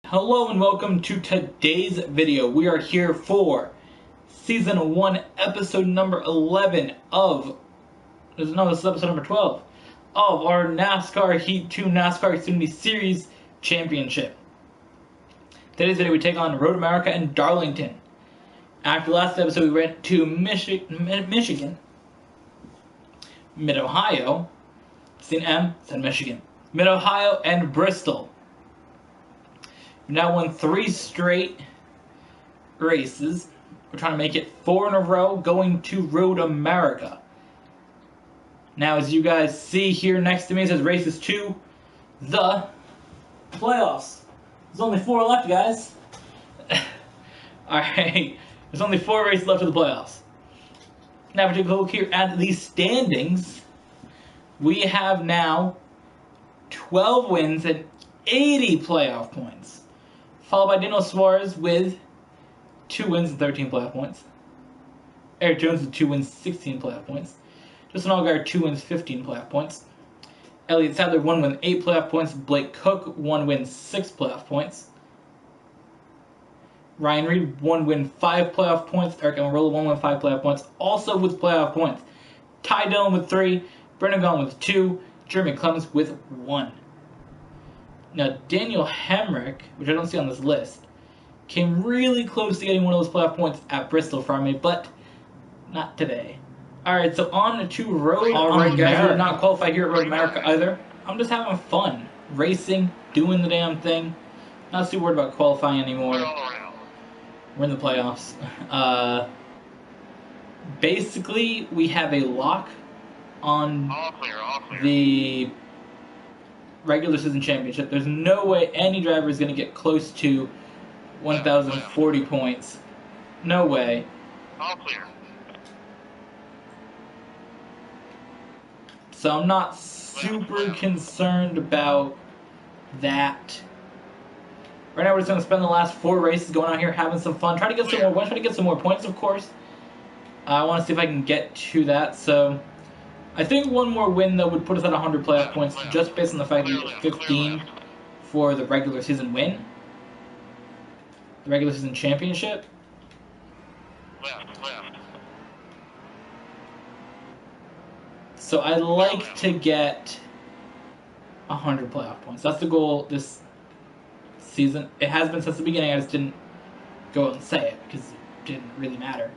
Hello and welcome to today's video. We are here for Season 1, Episode number 11 of... No, this is Episode number 12 of our NASCAR Heat 2 NASCAR Xfinity Series Championship. Today's video we take on Road America and Darlington. After last episode we went to Michigan, Mid-Ohio, said Michigan, Mid-Ohio and Bristol. We've now won 3 straight races. We're trying to make it 4 in a row, going to Road America. Now, as you guys see here next to me, it says races to the playoffs. There's only 4 left, guys. Alright, there's only 4 races left of the playoffs. Now, if we take a look here at the standings, we have now 12 wins and 80 playoff points. Followed by Daniel Suarez with 2 wins and 13 playoff points. Eric Jones with 2 wins, 16 playoff points. Justin Allgaier, 2 wins, 15 playoff points. Elliott Sadler, 1 win, 8 playoff points. Blake Cook, 1 win, 6 playoff points. Ryan Reed, 1 win, 5 playoff points. Eric Almirola, 1 win, 5 playoff points. Also with playoff points. Ty Dillon with 3. Brendan Gaughan with 2. Jeremy Clemens with 1. Now, Daniel Hemrick, which I don't see on this list, came really close to getting one of those playoff points at Bristol for me, but not today. Alright, so on to Road America. Alright, guys, we did not qualify here at Road America either. I'm just having fun. Racing, doing the damn thing. Not too worried about qualifying anymore. We're in the playoffs. Basically, we have a lock on the regular season championship. There's no way any driver is going to get close to 1,040 points. No way. All clear. So I'm not super concerned about that. Right now we're just going to spend the last 4 races going out here having some fun. Try to get some more wins, try to get some more points, of course. I want to see if I can get to that. So I think 1 more win, though, would put us at 100 playoff points, just based on the fact that we get 15 for the regular season win. The regular season championship. Left. So I'd like to get 100 playoff points. That's the goal this season. It has been since the beginning. I just didn't go out and say it because it didn't really matter.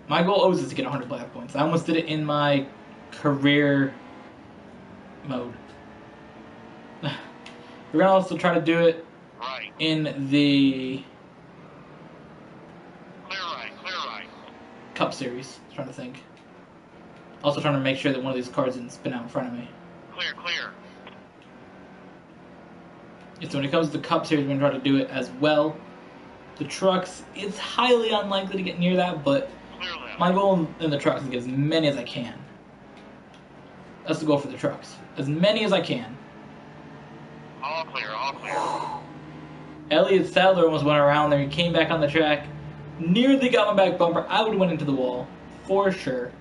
My goal always is to get 100 playoff points. I almost did it in my career mode. We're going to also try to do it in the Clear right. Cup Series. I'm trying to think. Also trying to make sure that one of these cars didn't spin out in front of me. Clear. So when it comes to the Cup Series, we're going to try to do it as well. The trucks, it's highly unlikely to get near that, but my goal in the trucks is to get as many as I can. That's the goal for the trucks. As many as I can. All clear. Elliott Sadler almost went around there. He came back on the track. Nearly got my back bumper. I would have went into the wall. For sure.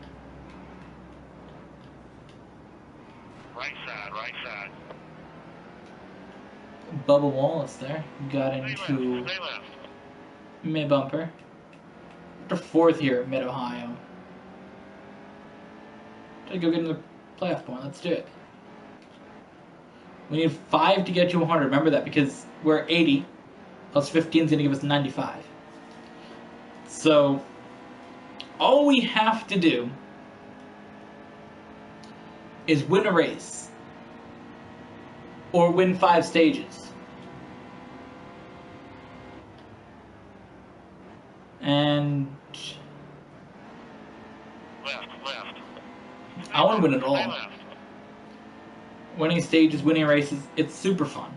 Right side. Bubba Wallace there. Got into Stay left. mid-bumper. We're 4th here at Mid-Ohio. Try to go get in the playoff point. Let's do it. We need 5 to get to 100. Remember that, because we're at 80. Plus 15 is going to give us 95. So, all we have to do is win a race. Or win 5 stages. And Left. I want to win it all. Winning stages, winning races, it's super fun.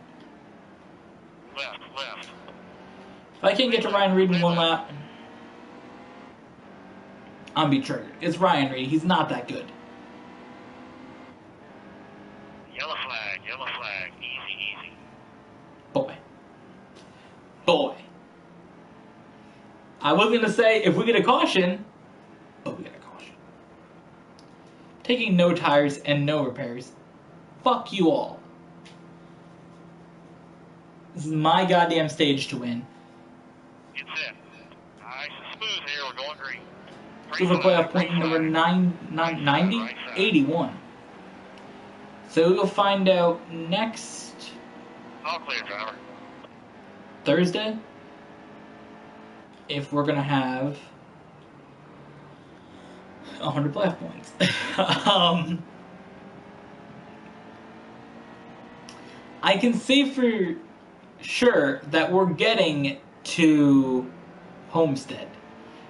Left. If I can't get to Ryan Reed in 1 lap, I'm be triggered. It's Ryan Reed. He's not that good. Yellow flag. Easy. Boy. I was going to say, if we get a caution, but we got a caution. Taking no tires and no repairs. Fuck you all. This is my goddamn stage to win. Get set. Nice and smooth here. We're going green. So for playoff point number 90, 81. So we'll find out next All clear, driver. Thursday if we're going to have 100 playoff points. I can say for sure that we're getting to Homestead.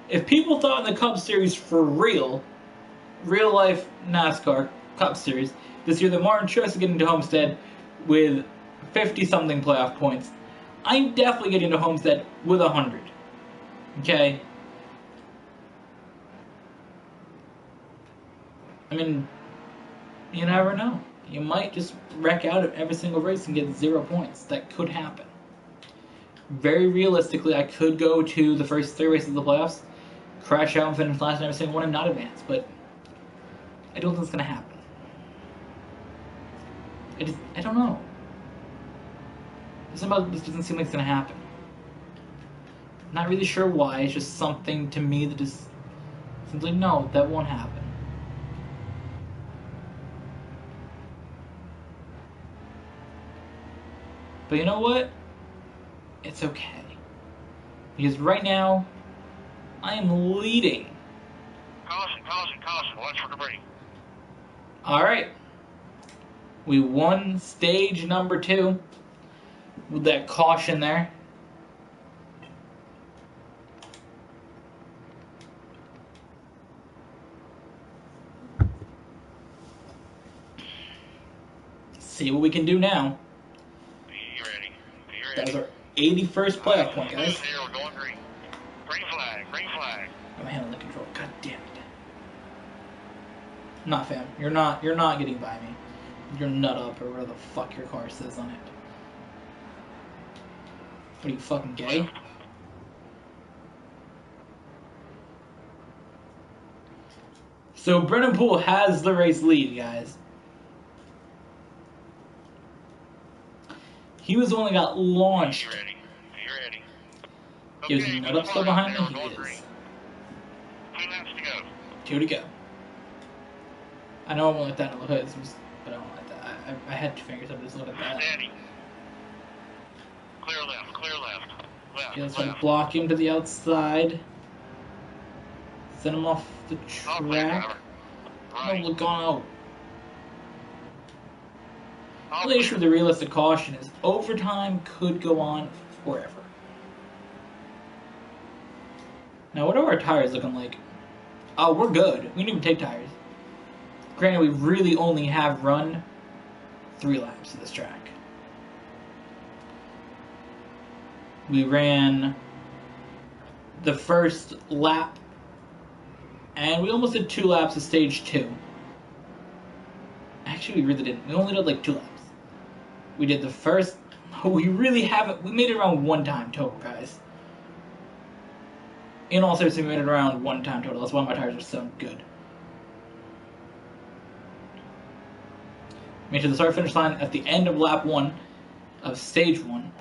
If people thought in the Cup Series for real life NASCAR Cup Series this year that Martin Truex is getting to Homestead with 50-something playoff points, I'm definitely getting to Homestead with 100. Okay? I mean, you never know. You might just wreck out at every single race and get 0 points. That could happen. Very realistically, I could go to the first 3 races of the playoffs, crash out and finish last in every single one and not advance, but I don't think it's going to happen. I don't know. Something about this doesn't seem like it's going to happen. I'm not really sure why. It's just something to me that just seems like, no, that won't happen. But you know what? It's okay. Because right now, I am leading. Caution, caution, caution. Watch for debris. Alright. We won stage number 2 with that caution there. See what we can do now. Be ready. Be That was ready. our 81st playoff point, guys. Here, we're going green. Green flag, green flag. I'm handling the control. God damn it. Nah, fam. You're not getting by me. You're nut up or whatever the fuck your car says on it. What are you, fucking gay? So Brennan Poole has the race lead, guys. He was the one that got launched. Be ready. Be ready. He was nut up still behind me? He is. 2 laps to go. 2 to go. I know I won't let that in the hood, but I won't let that. I had 2 fingers up, just look at that. Steady. Clear left, clear left. Left, Okay, let's try to left. block him to the outside. Send him off the All clear, track. driver. No, Right. Logano. All The only issue clear. with the realistic caution is overtime could go on forever. Now, what are our tires looking like? Oh, we're good. We didn't even take tires. Granted, we really only have run 3 laps of this track. We ran the first lap, and we almost did 2 laps of stage 2. Actually, we really didn't. We only did like 2 laps. We did the first. We really haven't. We made it around 1 time total, guys. In all seriousness, we made it around 1 time total. That's why my tires are so good. Made it to the start finish line at the end of lap 1 of stage 1. There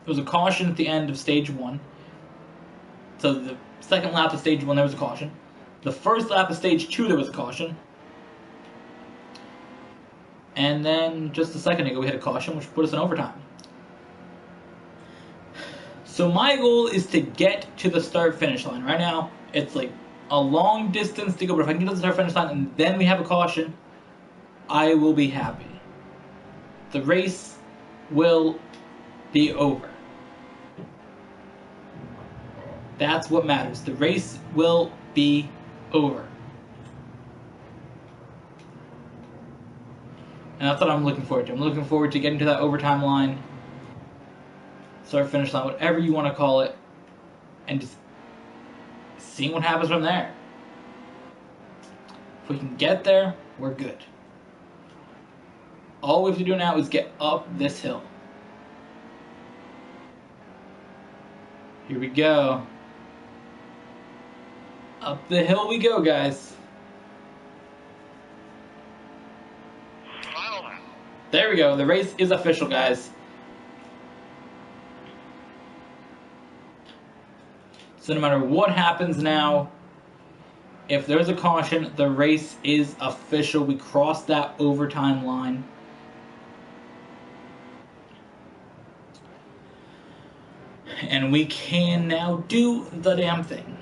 was a caution at the end of stage 1. So the second lap of stage 1 there was a caution. The first lap of stage 2 there was a caution. And then just a second ago we had a caution which put us in overtime. So my goal is to get to the start finish line. Right now it's like a long distance to go, but if I can get to the start finish line and then we have a caution, I will be happy. The race will be over. That's what matters. The race will be over. And that's what I'm looking forward to. I'm looking forward to getting to that overtime line, start finish line, whatever you want to call it, and just seeing what happens from there. If we can get there, we're good. All we have to do now is get up this hill. Here we go. Up the hill we go, guys. Final lap. There we go. The race is official, guys. So no matter what happens now, if there's a caution, the race is official. We crossed that overtime line. And we can now do the damn thing.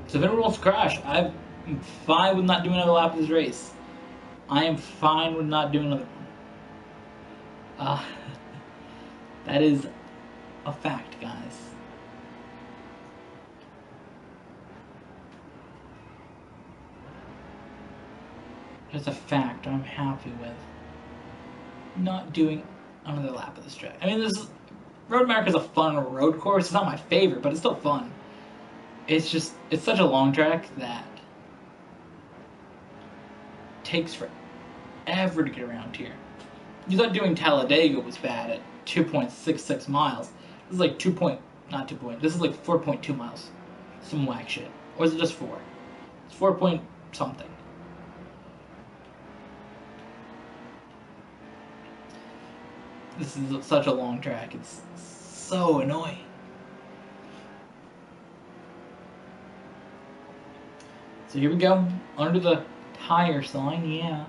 So if anyone wants to crash, I'm fine with not doing another lap of this race. I am fine with not doing another one. That is a fact, guys. It's a fact I'm happy with not doing another lap of this track. I mean, Road America is a fun road course. It's not my favorite, but it's still fun. It's such a long track that it takes forever to get around here. You thought doing Talladega was bad at 2.66 miles. This is like this is like 4.2 miles. Some whack shit. Or is it just 4? It's 4 point something. This is such a long track. It's so annoying. So here we go. Under the tire sign, yeah.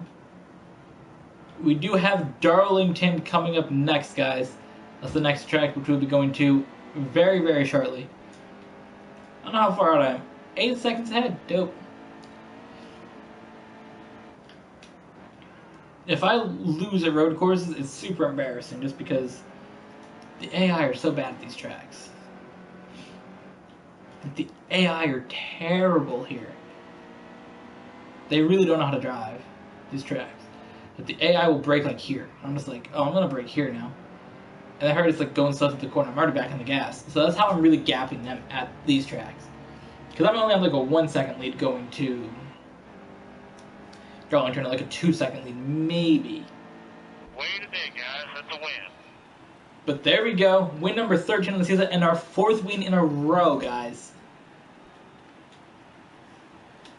We do have Darlington coming up next, guys. That's the next track, which we'll be going to very, very shortly. I don't know how far out I am. 8 seconds ahead. Dope. If I lose at road courses, it's super embarrassing just because the AI are so bad at these tracks. The AI are terrible here. They really don't know how to drive these tracks. But the AI will brake like here. I'm just like, oh, I'm going to brake here now. And I heard it's like going south to the corner. I'm already back in the gas. So that's how I'm really gapping them at these tracks. Because I'm only on like a 1 second lead going to Darlington, like a 2 second lead, maybe. Way today, guys. That's a win. But there we go. Win number 13 of the season and our 4th win in a row, guys.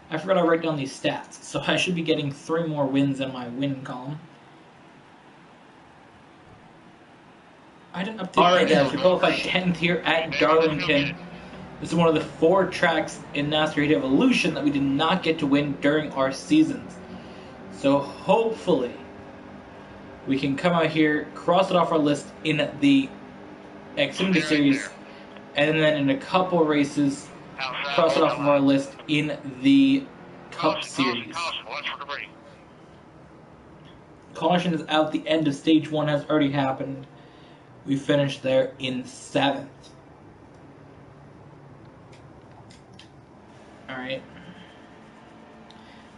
I forgot to write down these stats, so I should be getting 3 more wins in my win column. I didn't update. Alright, guys, we qualified 10th here at Darlington. This is one of the 4 tracks in NASCAR Heat Evolution that we did not get to win during our seasons. So hopefully we can come out here, cross it off our list in the Xfinity Series, and then in a couple races, cross it off of our list in the Cup Series. Caution is out. The end of Stage 1 has already happened. We finished there in 7th. Alright.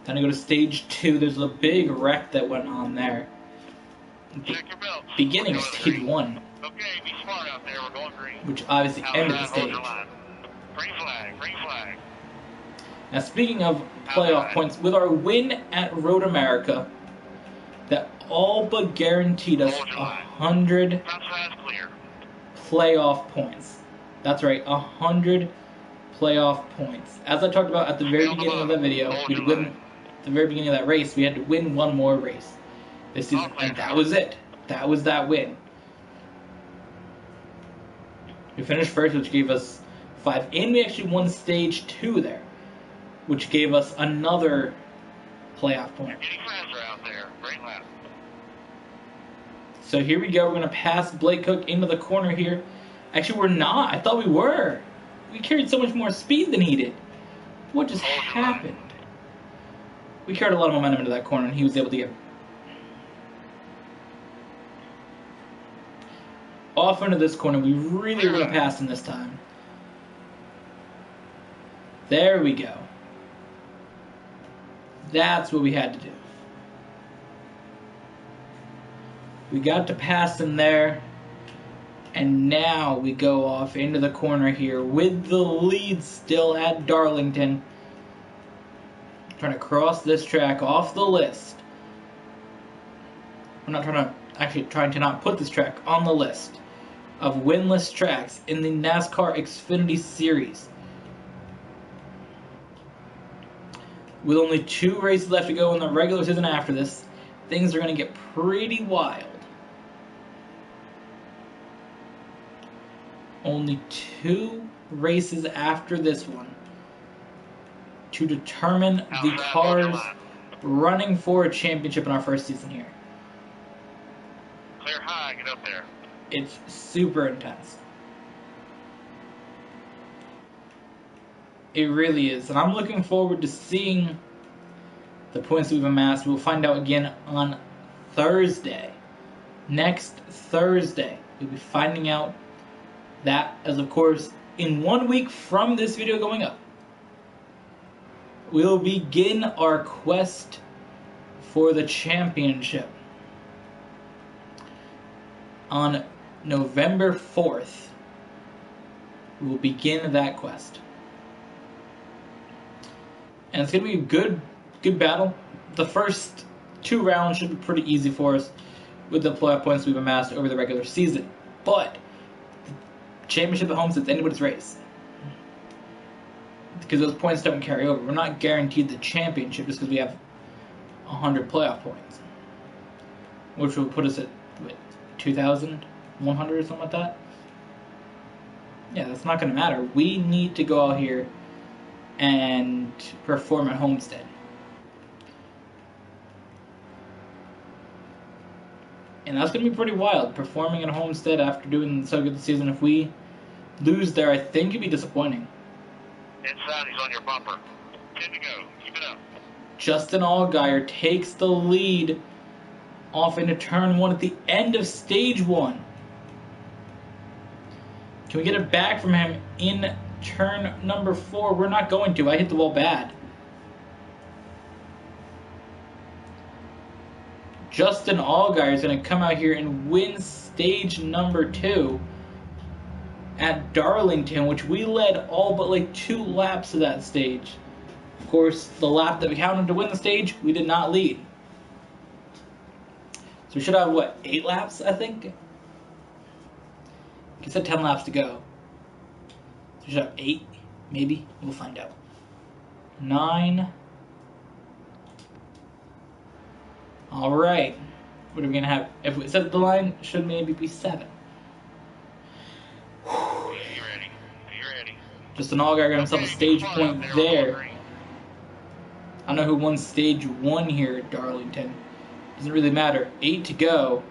Time to go to Stage 2. There's a big wreck that went on there. Beginning of Stage 1. Okay, be smart out there. We're going green. Which obviously ended the stage. Green flag, green flag. Now, speaking of playoff points, with our win at Road America, that all but guaranteed us 100 playoff points. That's right, 100 playoff points. As I talked about at the very beginning of that video, we'd win at the very beginning of that race. We had to win one more race this season, and that was it. That was that win. We finished first, which gave us 5, and we actually won Stage 2 there, which gave us another playoff point. So here we go. We're going to pass Blake Cook into the corner here. Actually, we're not. I thought we were. We carried so much more speed than he did. What just happened? We carried a lot of momentum into that corner, and he was able to get off into this corner. We really were going to pass him this time. There we go. That's what we had to do. We got to pass him there. And now we go off into the corner here with the lead still at Darlington. Trying to cross this track off the list. We're not trying to not put this track on the list of winless tracks in the NASCAR Xfinity Series. With only 2 races left to go in the regular season after this, things are going to get pretty wild. only 2 races after this one to determine the cars running for a championship in our first season here. Clear high, get up there. It's super intense. It really is. And I'm looking forward to seeing the points that we've amassed. We'll find out again on Thursday. Next Thursday. We'll be finding out that, as of course, in 1 week from this video going up, we'll begin our quest for the championship. On November 4th, we will begin that quest. And it's going to be a good battle. The first 2 rounds should be pretty easy for us with the playoff points we've amassed over the regular season. But the championship at home is anybody's race, because those points don't carry over. We're not guaranteed the championship just because we have 100 playoff points, which will put us at 2,100 or something like that. Yeah, that's not going to matter. We need to go out here and perform at Homestead. And that's going to be pretty wild, performing at Homestead after doing so good this season. If we lose there, I think it'd be disappointing. Inside, he's on your bumper. 10 to go. Keep it up. Justin Allgaier takes the lead off into turn 1 at the end of stage 1. Can we get it back from him in turn number 4? We're not going to. I hit the wall bad. Justin Allgaier is going to come out here and win stage number 2 at Darlington, which we led all but like 2 laps of that stage. Of course, the lap that we counted to win the stage, we did not lead. So we should have, what, 8 laps, I think? He said 10 laps to go. So we should have 8, maybe. We'll find out. 9. Alright. What are we going to have? If we set the line, it should maybe be 7. Justin Allgaier got himself a stage point there. I don't know who won stage 1 here at Darlington. Doesn't really matter. 8 to go.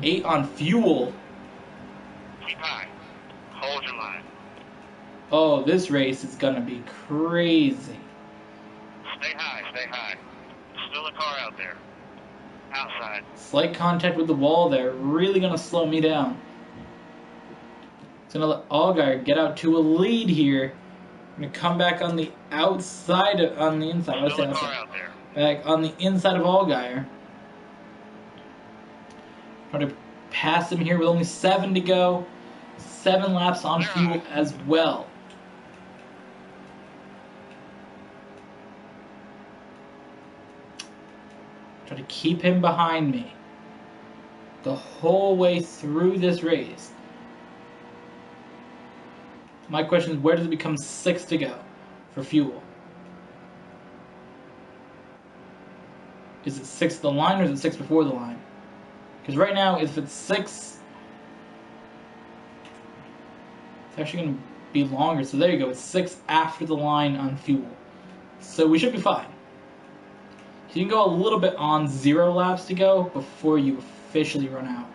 8 on fuel. Keep high. Hold your line. Oh, this race is going to be crazy. Stay high, stay high. Still a car out there. Outside. Slight contact with the wall there. Really going to slow me down. It's going to let Allgaier get out to a lead here. I'm going to come back on the outside, on the inside. I Still a car out there. Back on the inside of Allgaier. Trying to pass him here with only 7 to go. 7 laps on fuel as well. Try to keep him behind me the whole way through this race. My question is, where does it become 6 to go for fuel? Is it 6 at the line, or is it 6 before the line? Because right now, if it's 6, it's actually going to be longer. So there you go. It's 6 after the line on fuel. So we should be fine. So you can go a little bit on 0 laps to go before you officially run out.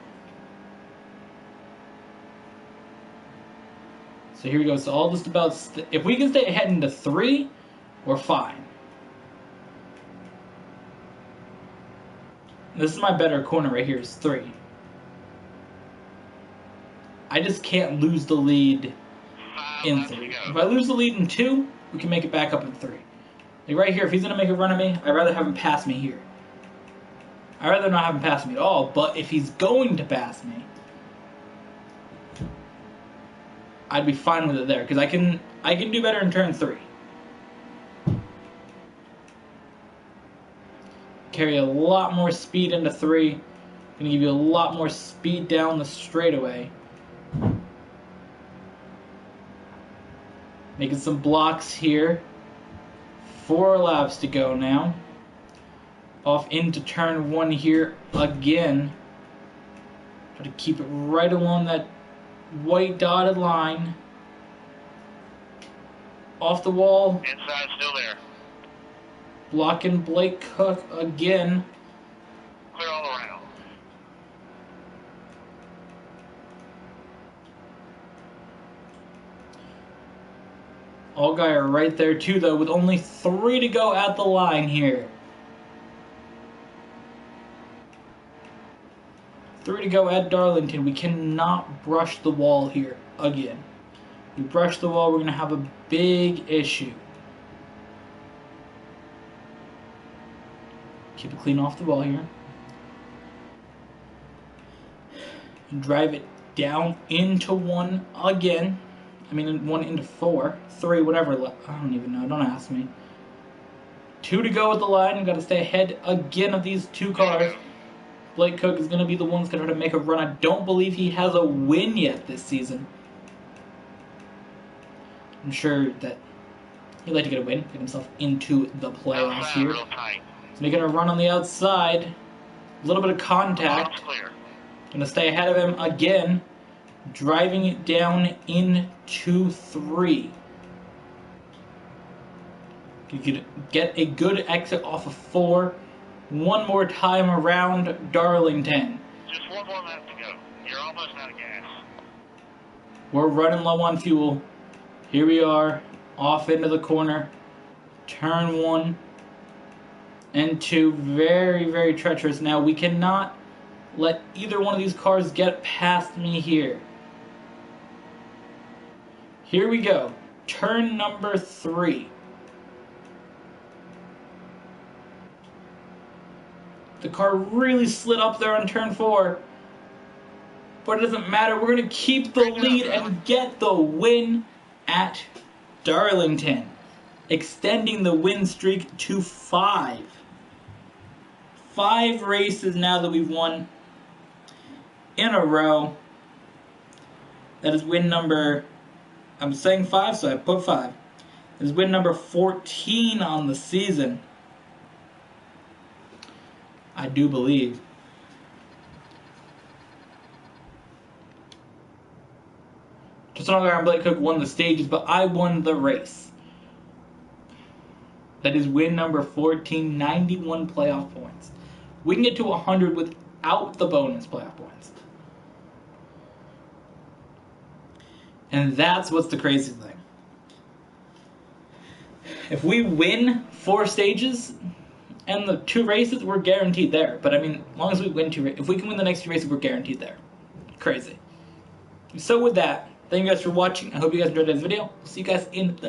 So here we go. So all just about, if we can stay ahead into 3, we're fine. This is my better corner right here, is 3. I just can't lose the lead in 3. If I lose the lead in 2, we can make it back up in 3. Like right here, if he's going to make a run at me, I'd rather have him pass me here. I'd rather not have him pass me at all, but if he's going to pass me, I'd be fine with it there, because I can do better in turn 3. Carry a lot more speed into 3. Gonna give you a lot more speed down the straightaway. Making some blocks here. 4 laps to go now. Off into turn 1 here again. Try to keep it right along that white dotted line. Off the wall. Inside, still there. Blocking Blake Cook again. Clear all around. Allgaier right there too, though, with only 3 to go at the line here. 3 to go at Darlington. We cannot brush the wall here again. If we brush the wall, we're going to have a big issue. Keep it clean off the wall here. Drive it down into 1 again. I mean, 1 into 4. 3, whatever. I don't even know. Don't ask me. 2 to go at the line. We've got to stay ahead again of these 2 cars. Blake Cook is going to be the one that's going to try to make a run. I don't believe he has a win yet this season. I'm sure that he'd like to get a win, get himself into the playoffs here. He's making a run on the outside. A little bit of contact. Going to stay ahead of him again. Driving it down into 3. You could get a good exit off of 4. One more time around Darlington. Just 1 more lap to go. You're almost out of gas. We're running low on fuel. Here we are, off into the corner. Turn 1 and 2. Very, very treacherous. Now, we cannot let either one of these cars get past me here. Here we go. Turn number 3. The car really slid up there on turn 4. But it doesn't matter. We're going to keep the lead and get the win at Darlington. Extending the win streak to 5. 5 races now that we've won in a row. That is win number... I'm saying 5, so I put 5. That is win number 14 on the season. I do believe. Justin Allgaier and Blake Cook won the stages, but I won the race. That is win number 14, 91 playoff points. We can get to 100 without the bonus playoff points. And that's what's the crazy thing. If we win 4 stages and the 2 races, we're guaranteed there. But I mean, as long as we win 2 races, if we can win the next 2 races, we're guaranteed there. Crazy. So with that, thank you guys for watching. I hope you guys enjoyed this video. See you guys in the next